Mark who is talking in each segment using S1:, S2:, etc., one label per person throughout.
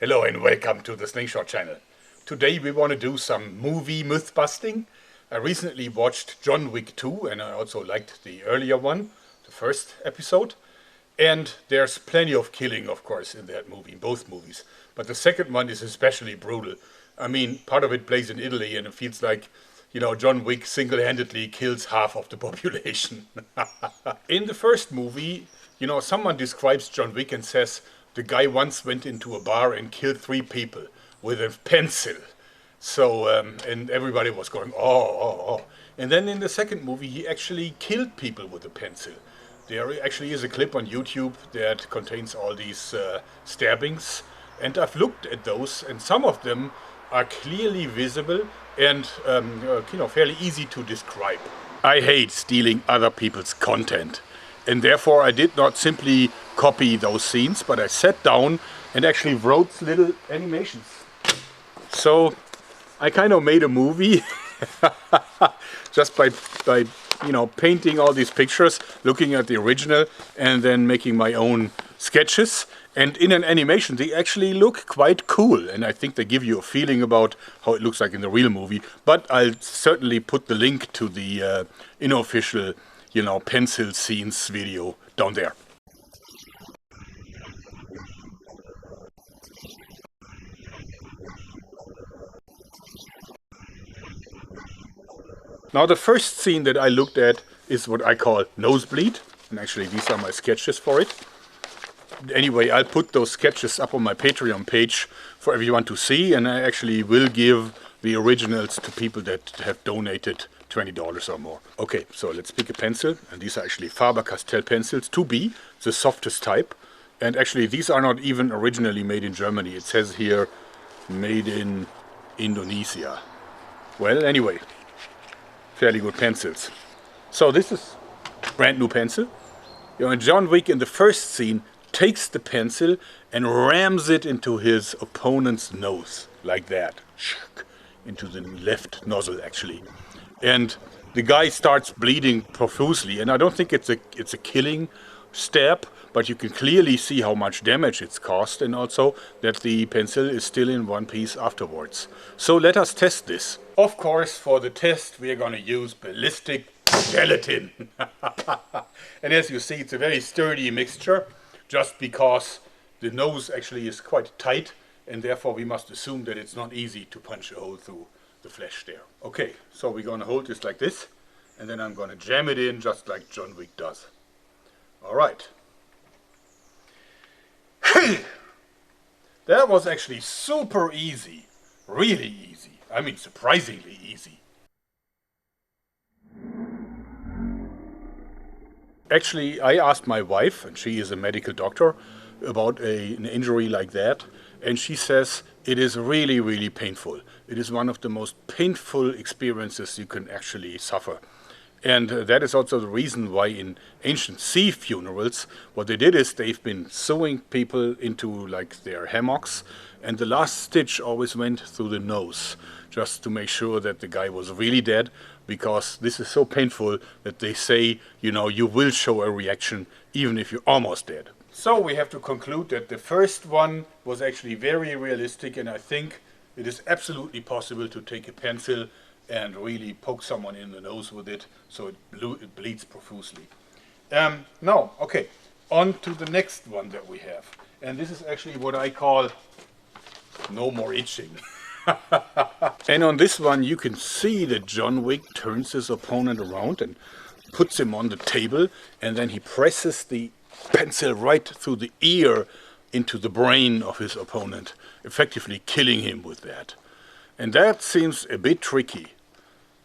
S1: Hello and welcome to the Slingshot Channel. Today we want to do some movie myth busting. I recently watched John Wick 2 and I also liked the earlier one, the first episode. And there's plenty of killing, of course, in that movie, in both movies. But the second one is especially brutal. I mean, part of it plays in Italy and it feels like, John Wick single-handedly kills half of the population. In the first movie, someone describes John Wick and says, the guy once went into a bar and killed 3 people with a pencil. So, and everybody was going, oh. And then in the second movie, he actually killed people with a pencil. There actually is a clip on YouTube that contains all these stabbings. And I've looked at those, and some of them are clearly visible and, fairly easy to describe. I hate stealing other people's content. And therefore I did not simply copy those scenes, but I sat down and actually wrote little animations. So I kind of made a movie just by painting all these pictures, looking at the original and then making my own sketches. And in an animation they actually look quite cool, and I think they give you a feeling about how it looks like in the real movie. But I'll certainly put the link to the unofficial pencil scenes video down there. Now the first scene that I looked at is what I call nosebleed, and actually these are my sketches for it. Anyway, I'll put those sketches up on my Patreon page for everyone to see, and I actually will give the originals to people that have donated $20 or more. Okay, so let's pick a pencil, and these are actually Faber-Castell pencils 2B, the softest type. And actually these are not even originally made in Germany. It says here made in Indonesia. Well, anyway, fairly good pencils. So this is brand new pencil. John Wick in the first scene takes the pencil and rams it into his opponent's nose, like that. Into the left nozzle actually. And the guy starts bleeding profusely, and I don't think it's a killing stab, but you can clearly see how much damage it's caused, and also that the pencil is still in one piece afterwards. So let us test this. Of course, for the test we are going to use ballistic gelatin. And as you see, it's a very sturdy mixture, just because the nose actually is quite tight, and therefore we must assume that it's not easy to punch a hole through the flesh there. Okay, so we're going to hold this like this, and then I'm going to jam it in just like John Wick does. Alright. That was actually super easy. Really easy. I mean, surprisingly easy. Actually, I asked my wife, and she is a medical doctor, about an injury like that, and she says it is really, really painful. It is one of the most painful experiences you can actually suffer. And that is also the reason why in ancient sea funerals, what they did is they've been sewing people into like their hammocks, and the last stitch always went through the nose, just to make sure that the guy was really dead, because this is so painful that they say, you will show a reaction even if you're almost dead. So we have to conclude that the first one was actually very realistic, and I think it is absolutely possible to take a pencil and really poke someone in the nose with it so it bleeds profusely. Now, okay, on to the next one that we have. And this is actually what I call no more itching. And on this one you can see that John Wick turns his opponent around and puts him on the table, and then he presses the pencil right through the ear into the brain of his opponent, effectively killing him with that. And that seems a bit tricky.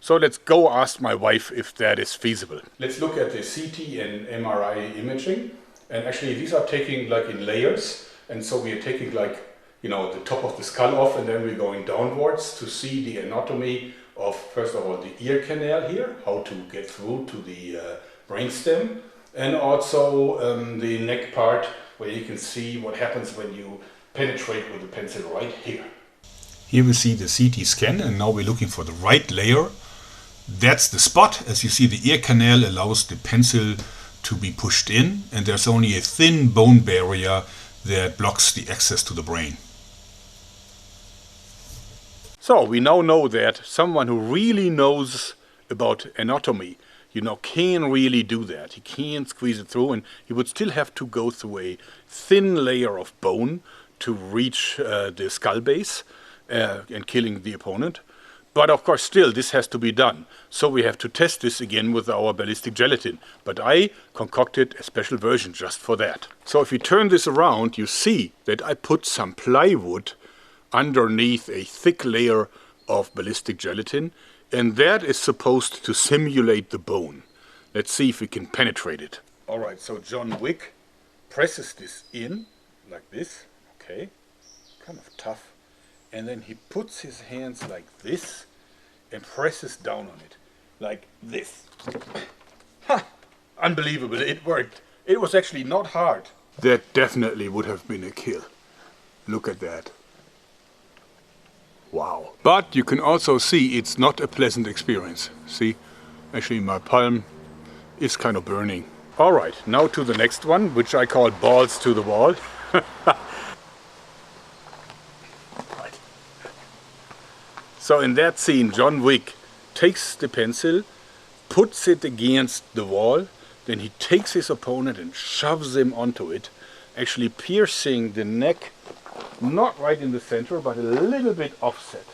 S1: So let's go ask my wife if that is feasible. Let's look at the CT and MRI imaging. And actually these are taking like in layers. And so we are taking like, the top of the skull off, and then we're going downwards to see the anatomy of, first of all, the ear canal here, how to get through to the brainstem. And also the neck part, where you can see what happens when you penetrate with the pencil right here. Here we see the CT scan, and now we're looking for the right layer. That's the spot. As you see, the ear canal allows the pencil to be pushed in, and there's only a thin bone barrier that blocks the access to the brain. So we now know that someone who really knows about anatomy, can really do that. He can squeeze it through, and he would still have to go through a thin layer of bone to reach the skull base and killing the opponent. But of course, still, this has to be done. So we have to test this again with our ballistic gelatin. But I concocted a special version just for that. So if you turn this around, you see that I put some plywood underneath a thick layer of ballistic gelatin. And that is supposed to simulate the bone. Let's see if we can penetrate it. Alright, so John Wick presses this in, like this. Okay, kind of tough. And then he puts his hands like this and presses down on it, like this. Ha! Unbelievable, it worked. It was actually not hard. That definitely would have been a kill. Look at that. Wow. But you can also see it's not a pleasant experience. See, actually my palm is kind of burning. Alright, now to the next one, which I call balls to the wall. So in that scene, John Wick takes the pencil, puts it against the wall, then he takes his opponent and shoves him onto it, actually piercing the neck, not right in the center, but a little bit offset.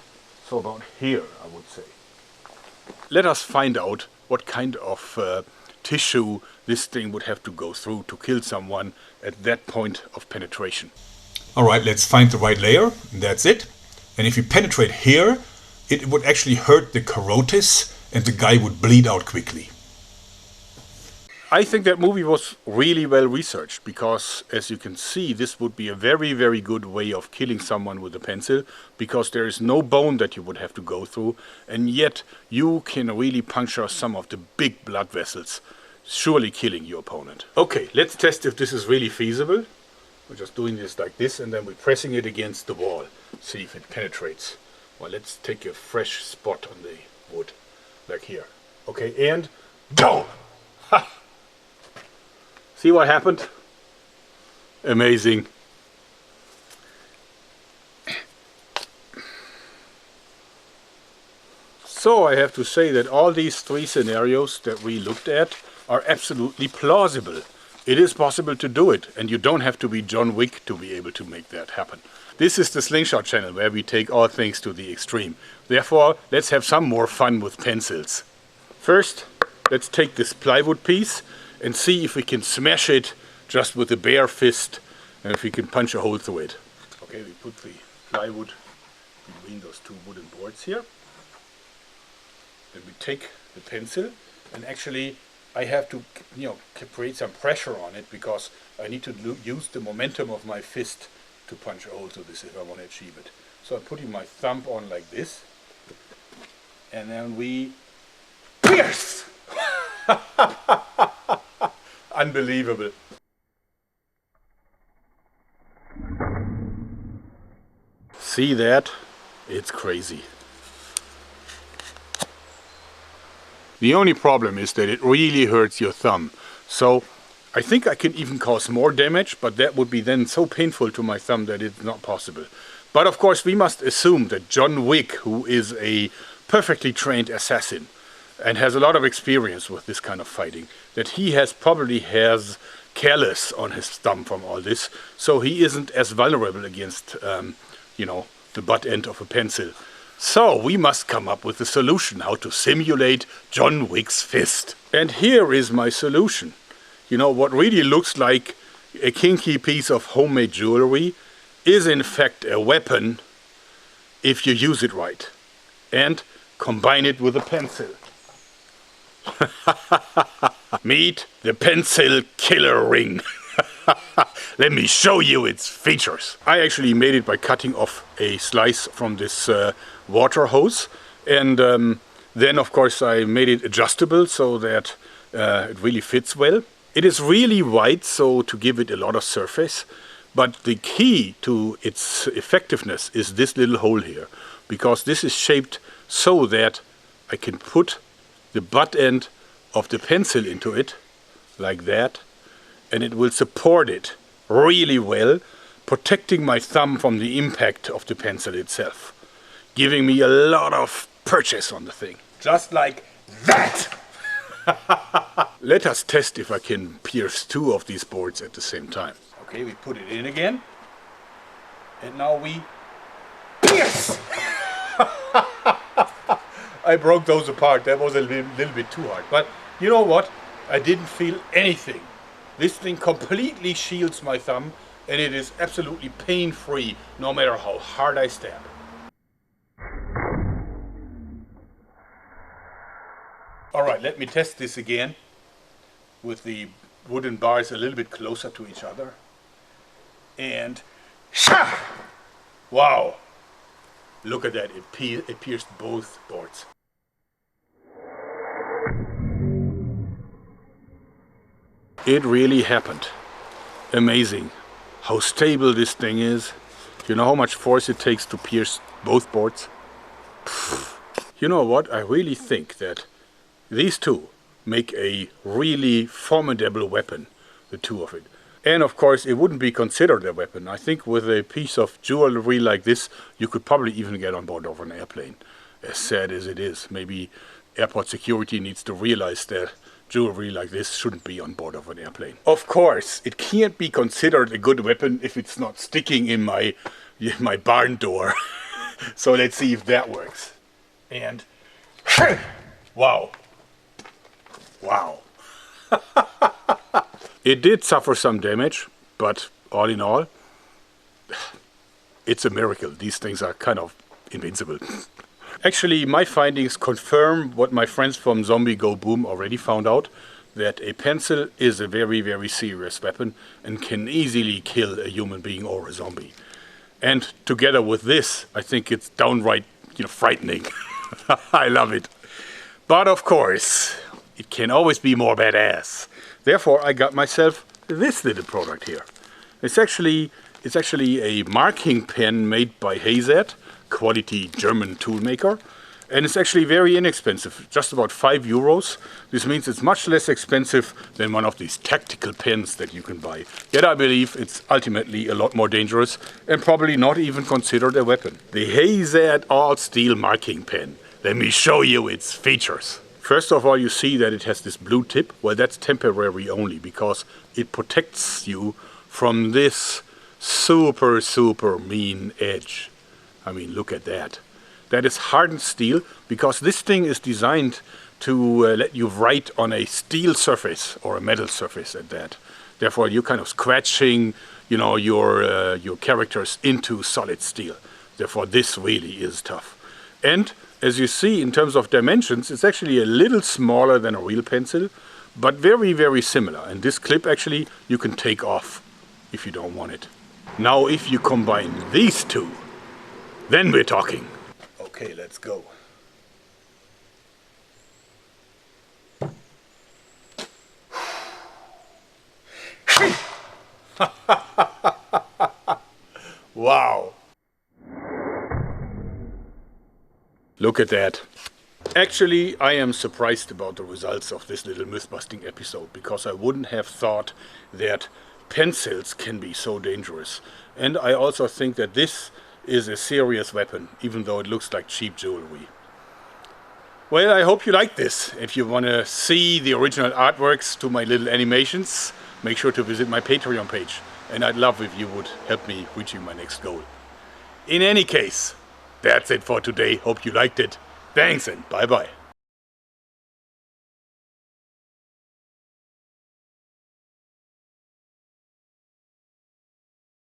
S1: So about here, I would say. Let us find out what kind of tissue this thing would have to go through to kill someone at that point of penetration. Alright, let's find the right layer. That's it. And if you penetrate here, it would actually hurt the carotis and the guy would bleed out quickly. I think that movie was really well researched because, as you can see, this would be a very, very good way of killing someone with a pencil because there is no bone that you would have to go through, and yet you can really puncture some of the big blood vessels, surely killing your opponent. Okay, let's test if this is really feasible. We're just doing this like this and then we're pressing it against the wall. See if it penetrates. Well, let's take a fresh spot on the wood, like here. Okay, and down! Ha! See what happened? Amazing. So I have to say that all these three scenarios that we looked at are absolutely plausible. It is possible to do it, and you don't have to be John Wick to be able to make that happen. This is the Slingshot Channel, where we take all things to the extreme. Therefore, let's have some more fun with pencils. First, let's take this plywood piece and see if we can smash it just with a bare fist, and if we can punch a hole through it. Okay, we put the plywood between those two wooden boards here. Then we take the pencil, and actually I have to, create some pressure on it because I need to use the momentum of my fist to punch a hole through this if I want to achieve it. So I'm putting my thumb on like this, and then we pierce! Unbelievable. See that? It's crazy. The only problem is that it really hurts your thumb. So I think I can even cause more damage, but that would be then so painful to my thumb that it's not possible. But of course we must assume that John Wick, who is a perfectly trained assassin and has a lot of experience with this kind of fighting, that he probably has callus on his thumb from all this, so he isn't as vulnerable against, the butt end of a pencil. So we must come up with a solution how to simulate John Wick's fist. And here is my solution. What really looks like a kinky piece of homemade jewelry is in fact a weapon if you use it right and combine it with a pencil. Meet the pencil killer ring. Let me show you its features. I actually made it by cutting off a slice from this water hose, and then of course I made it adjustable so that it really fits well. It is really wide, so to give it a lot of surface, but the key to its effectiveness is this little hole here, because this is shaped so that I can put the butt end of the pencil into it, like that, and it will support it really well, protecting my thumb from the impact of the pencil itself. giving me a lot of purchase on the thing. Just like that! Let us test if I can pierce 2 of these boards at the same time. Okay, we put it in again. And now we pierce! I broke those apart. That was a little bit too hard. But you know what? I didn't feel anything. This thing completely shields my thumb, and it is absolutely pain-free no matter how hard I stab. Alright, let me test this again with the wooden bars a little bit closer to each other. And sha! Wow! Look at that, it pierced both boards. It really happened. Amazing how stable this thing is. You know how much force it takes to pierce both boards? You know what? I really think that these two make a really formidable weapon, the two of it. And of course, it wouldn't be considered a weapon. I think with a piece of jewelry like this, you could probably even get on board of an airplane. As sad as it is, maybe airport security needs to realize that jewelry like this shouldn't be on board of an airplane. Of course, it can't be considered a good weapon if it's not sticking in my barn door. So let's see if that works. And wow. Wow. It did suffer some damage, but all in all, it's a miracle. These things are kind of invincible. Actually, my findings confirm what my friends from Zombie Go Boom already found out, that a pencil is a very, very serious weapon and can easily kill a human being or a zombie. And together with this, I think it's downright, frightening. I love it. But of course, it can always be more badass. Therefore, I got myself this little product here. It's actually a marking pen made by Hazet, quality German toolmaker, and it's actually very inexpensive, just about €5. This means it's much less expensive than one of these tactical pens that you can buy. Yet I believe it's ultimately a lot more dangerous and probably not even considered a weapon. The Hazet all-steel marking pen. Let me show you its features. First of all, you see that it has this blue tip. Well, that's temporary only because it protects you from this super, super mean edge. I mean, look at that. That is hardened steel because this thing is designed to let you write on a steel surface or a metal surface at that. Therefore, you're kind of scratching, your characters into solid steel. Therefore, this really is tough. And as you see, in terms of dimensions, it's actually a little smaller than a real pencil, but very, very similar. And this clip actually you can take off if you don't want it. Now, if you combine these two, then we're talking. Okay, let's go. Wow. Look at that. Actually, I am surprised about the results of this little myth-busting episode, because I wouldn't have thought that pencils can be so dangerous. And I also think that this is a serious weapon, even though it looks like cheap jewelry. Well, I hope you like this. If you want to see the original artworks to my little animations, make sure to visit my Patreon page. And I'd love if you would help me reaching my next goal. In any case, that's it for today. Hope you liked it. Thanks and bye-bye.